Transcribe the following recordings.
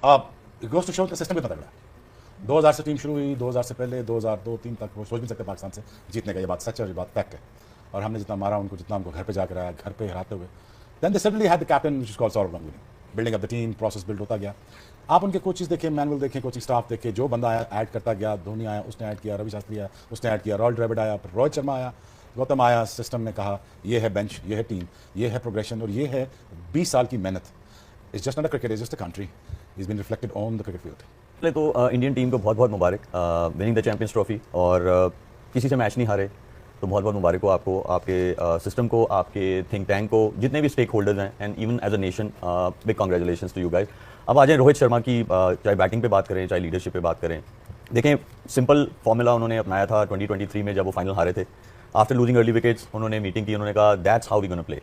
आप ghost to show का system कितना तगड़ा है। 2000 से टीम शुरू हुई, 2000 से पहले 2002-3 तक वो सोच भी सकते पाकिस्तान से जीतने का, ये बात सच है और ये बात तक है। और हमने जितना मारा उनको, जितना हमको घर पे जाकर आया, घर पे हराते हुए, then they suddenly had the captain which is called Sourav Ganguly, building up the team, process build होता गया। आप उनके कोचेस देखें, मैनुअल देखें, कोचिंग स्टाफ देखें, जो बंदा आया ऐड करता गया, धोनी आया उसने ऐड किया, रवि शास्त्री आया उसने ऐड किया, रॉयल ड्रेविड आया, फिर रोहित शर्मा आया, गौतम आया, सिस्टम ने कहा ये है बेंच, ये है टीम, ये है प्रोग्रेशन और ये है 20 साल की मेहनत। It's just not a cricket, it's just a country, is been reflected on the cricket field. पहले तो इंडियन टीम को बहुत बहुत मुबारक विनिंग द चैंपियंस ट्रॉफी, और किसी से मैच नहीं हारे तो बहुत बहुत मुबारक हो आपको, आपके सिस्टम को, आपके थिंक टैंक को, जितने भी स्टेक होल्डर्स हैं, and even as a nation big congratulations to you guys. अब आ जाए रोहित शर्मा की, चाहे बैटिंग पे बात करें चाहे लीडरशिप पे बात करें। देखें, सिंपल फॉर्मूला उन्होंने अपनाया था 2023 में जब वो फाइनल हारे थे। आफ्टर लूजिंग अर्ली विकेट्स उन्होंने मीटिंग की, उन्होंने कहा that's how we gonna play.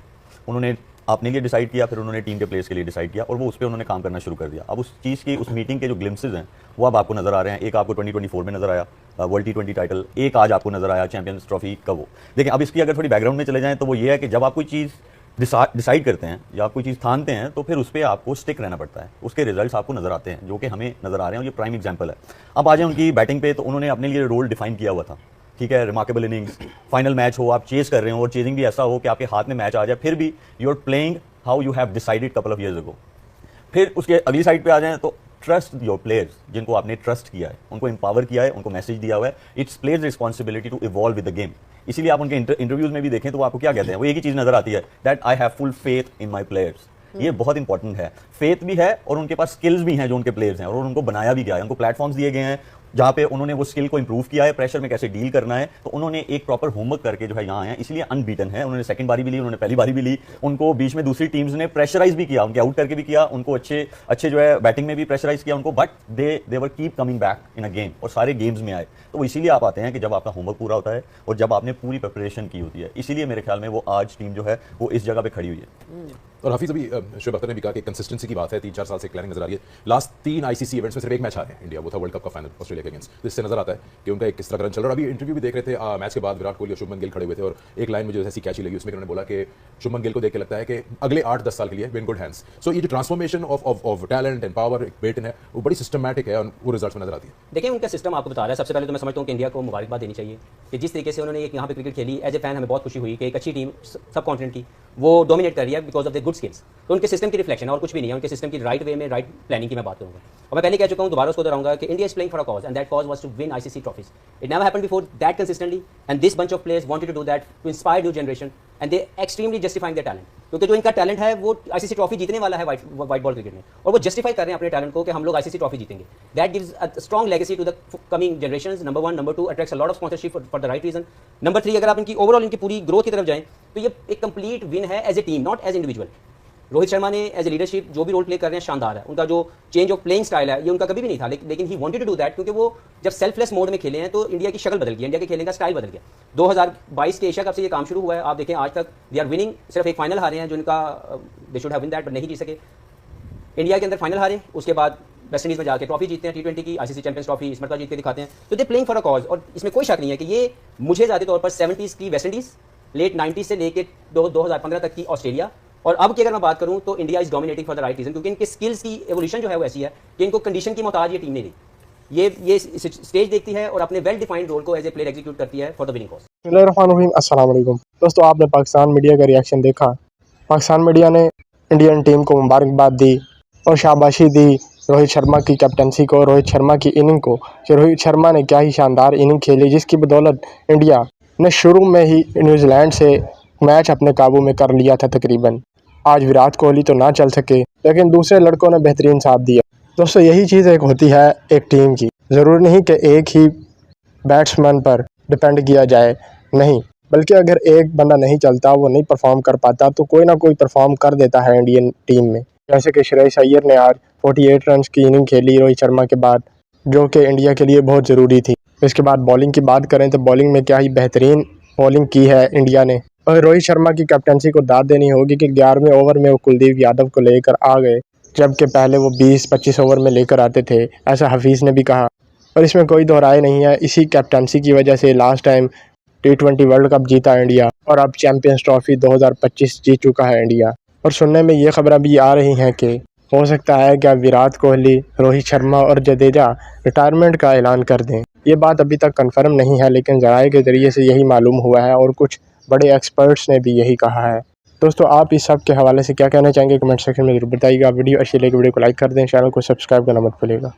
उन्होंने अपने लिए डिसाइड किया, फिर उन्होंने टीम के प्लेयर्स के लिए डिसाइड किया, और वो उस पर उन्होंने काम करना शुरू कर दिया। अब उस चीज़ की, उस मीटिंग के जो ग्लिम्सेस हैं वो अब आपको नजर आ रहे हैं। एक आपको 2024 में नजर आया वर्ल्ड T20 टाइटल, एक आज आपको नजर आया चैंपियंस ट्रॉफी का वो। देखिए, अब इसकी अगर थोड़ी बैकग्राउंड में चले जाएं तो वो ये है कि जब आप कोई चीज़ डिसाइड करते हैं या आप कोई चीज़ ठानते हैं तो फिर उस पर आपको स्टिक रहना पड़ता है, उसके रिजल्ट्स आपको नजर आते हैं, जो कि हमें नजर आ रहे हैं, और ये प्राइम एग्जाम्पल है। अब आ जाए उनकी बैटिंग पे, तो उन्होंने अपने लिए रोल डिफाइन किया हुआ था। ठीक है, रिमार्केबल इनिंग्स, फाइनल मैच हो, आप चेज कर रहे हो और चेजिंग भी ऐसा हो कि आपके हाथ में मैच आ जाए, फिर भी you are playing how you have decided couple of years ago. फिर उसके अगली साइड पे आ जाएं तो ट्रस्ट योर प्लेयर्स, जिनको आपने ट्रस्ट किया है, उनको एम्पावर किया है, उनको मैसेज दिया हुआ है, it's players responsibility to evolve with the game. इसीलिए आप उनके इंटरव्यूज में भी देखें तो वो आपको क्या कहते हैं, वो एक ही चीज नजर आती है, that I have full faith in my players. ये बहुत इंपॉर्टेंट है, फेथ भी है और उनके पास स्किल्स भी हैं जो उनके प्लेयर्स हैं, और उनको बनाया भी गया है, उनको प्लेटफॉर्म्स दिए गए हैं जहाँ पे उन्होंने वो स्किल को इंप्रूव किया है, प्रेशर में कैसे डील करना है, तो उन्होंने एक प्रॉपर होमवर्क करके जो है यहाँ आए हैं, इसलिए अनबीटन है। उन्होंने सेकंड बारी भी ली, उन्होंने पहली बारी भी ली, उनको बीच में दूसरी टीम्स ने प्रेशराइज भी किया, उनके आउट करके भी किया, उनको अच्छे जो है बैटिंग में भी प्रेशराइज किया उनको, but they were keep coming back in a game, और सारे गेम्स में आए। तो इसीलिए आप आते हैं कि जब आपका होमवर्क पूरा होता है और जब आपने पूरी प्रिपरेशन की होती है, इसीलिए मेरे ख्याल में वो आज टीम जो है वो इस जगह पे खड़ी हुई है। और हफीज़, अभी शोएब अख्तर ने भी कहा कि कंसिस्टेंसी की बात है, 3-4 साल से क्लैरिंग नजर आ रही है। लास्ट 3 ICC इवेंट्स में सिर्फ एक मैच हारे हैं इंडिया, वो था वर्ल्ड कप का फाइनल ऑस्ट्रेलिया के अगेंस्ट। तो इससे नजर आता है कि उनका एक किस तरह का रन चल रहा है। अभी इंटरव्यू भी देख रहे थे मैच के बाद, विराट कोहली और शुभमन गिल खड़े हुए थे, और एक लाइन मुझे ऐसी कैची लगी, उसमें उन्होंने बोला कि शुभमन गिल को देख के लगता है कि अगले 8-10 साल के लिए इन गुड हैंड्स। सो ये जो transformation of talent and power एक वेट है, वो बड़ी सिस्टमैटिक है और वो रिजल्ट्स में नजर आती है। देखिए, उनका सिस्टम आपको बता रहा है। सबसे पहले तो मैं समझता हूँ कि इंडिया को मुबारकबाद देनी चाहिए कि जिस तरीके से उन्होंने एक यहाँ पे क्रिकेट खेली, एज ए फैन हमें बहुत खुशी हुई कि एक अच्छी टीम सब कॉन्टिनेंट की वो डोमिनेट कर रही है because of the good skills. तो उनके सिस्टम की रिफ्लेक्शन और कुछ भी नहीं है, उनके सिस्टम की राइट वे में राइट प्लानिंग की मैं बात करूंगा। और मैं पहले कह चुका हूं, दोबारा उसको दोहराऊंगा कि India is playing for a cause, and that cause was to win ICC trophies. It never happened before that consistently, and this bunch of players wanted to do that to inspire new generation, and they extremely justifying their talent. क्योंकि जो इनका talent है वो ICC trophy जीतने वाला है white ball cricket में, और वो जस्टिफाई कर रहे हैं अपने टैलेंट को कि हम लोग ICC ट्रॉफी जीतेंगे। That gives a strong legacy to the coming generations, number 1। Number 2, attracts a lot of sponsorship for the right reason. Number 3, अगर आप इनकी ओवरऑल इनकी पूरी ग्रोथ की तरफ जाएं तो ये एक कंप्लीट विन है as a team, not as individual. Rohit Sharma ने एज ए लीडरशिप जो भी रोल प्ले कर रहे हैं शानदार है। उनका जो चेंज ऑफ प्लेइंग स्टाइल है ये उनका कभी भी नहीं था, लेकिन he wanted to do that, क्योंकि वो जब सेल्फलेस मोड में खेले हैं तो इंडिया की शक्ल बदल गई, इंडिया के खेलने का स्टाइल बदल गया। 2022 के एशिया कप से ये काम शुरू हुआ है, आप देखें आज तक दे आर विनिंग। सिर्फ एक फाइनल हारे हैं जो इनका they should have win that, but नहीं जीत सके। इंडिया के अंदर फाइनल हारे, उसके बाद वेस्ट इंडीज में जाकर ट्रॉफी जीतते हैं, T20 की ICC चैंपियंस ट्रॉफी इस मरतबा जीत के दिखाते हैं। तो they playing for a cause, और इसमें कोई शक नहीं है कि ये मुझे ज़्यादा तौर पर 70s की वेस्ट इंडीज, लेट 90s से लेकर 2015 तक की ऑस्ट्रेलिया, और अब की अगर मैं बात करूं तो India is dominating for the right reason, क्योंकि इनके स्किल्स की एवोल्यूशन जो है वो ऐसी है कि इनको कंडीशन की मोहताज ये टीम नहीं रही। ये स्टेज देखती है और अपने वेल डिफाइंड रोल को एज ए प्लेयर एग्जीक्यूट करती है फॉर द विनिंग कॉज। बिस्मिल्लाहिर्रहमानिर्रहीम, अस्सलाम वालेकुम दोस्तों, आपने पाकिस्तान मीडिया का रिएक्शन देखा। पाकिस्तान मीडिया ने इंडियन टीम को मुबारकबाद दी और शाबाशी दी रोहित शर्मा की कैप्टनसी को, रोहित शर्मा की इनिंग को, कि रोहित शर्मा ने क्या ही शानदार इनिंग खेली, जिसकी बदौलत इंडिया ने शुरू में ही न्यूजीलैंड से मैच अपने काबू में कर लिया था तकरीबन। आज विराट कोहली तो ना चल सके, लेकिन दूसरे लड़कों ने बेहतरीन साथ दिया। दोस्तों, यही चीज़ एक होती है एक टीम की। ज़रूरी नहीं कि एक ही बैट्समैन पर डिपेंड किया जाए, नहीं, बल्कि अगर एक बंदा नहीं चलता, वो नहीं परफॉर्म कर पाता, तो कोई ना कोई परफॉर्म कर देता है इंडियन टीम में। जैसे कि श्रेयस अय्यर ने आज 48 रन की इनिंग खेली रोहित शर्मा के बाद, जो कि इंडिया के लिए बहुत ज़रूरी थी। इसके बाद बॉलिंग की बात करें तो बॉलिंग में क्या ही बेहतरीन बॉलिंग की है इंडिया ने, और रोहित शर्मा की कैप्टनसी को दाद देनी होगी कि 11वें ओवर में वो कुलदीप यादव को लेकर आ गए, जबकि पहले वो 20-25 ओवर में लेकर आते थे, ऐसा हफीज़ ने भी कहा। और इसमें कोई दो राय नहीं है, इसी कैप्टनसी की वजह से last time T20 world cup जीता इंडिया, और अब चैंपियंस ट्रॉफी 2025 जीत चुका है इंडिया। और सुनने में ये खबरें भी आ रही हैं कि हो सकता है कि विराट कोहली, रोहित शर्मा और जडेजा रिटायरमेंट का ऐलान कर दें। ये बात अभी तक कंफर्म नहीं है, लेकिन ज़राए के ज़रिए से यही मालूम हुआ है और कुछ बड़े एक्सपर्ट्स ने भी यही कहा है। दोस्तों, आप इस सब के हवाले से क्या कहना चाहेंगे कमेंट सेक्शन में ज़रूर बताइएगा। वीडियो अच्छी लगी वीडियो को लाइक कर दें, चैनल को सब्सक्राइब करना मत भूलिएगा।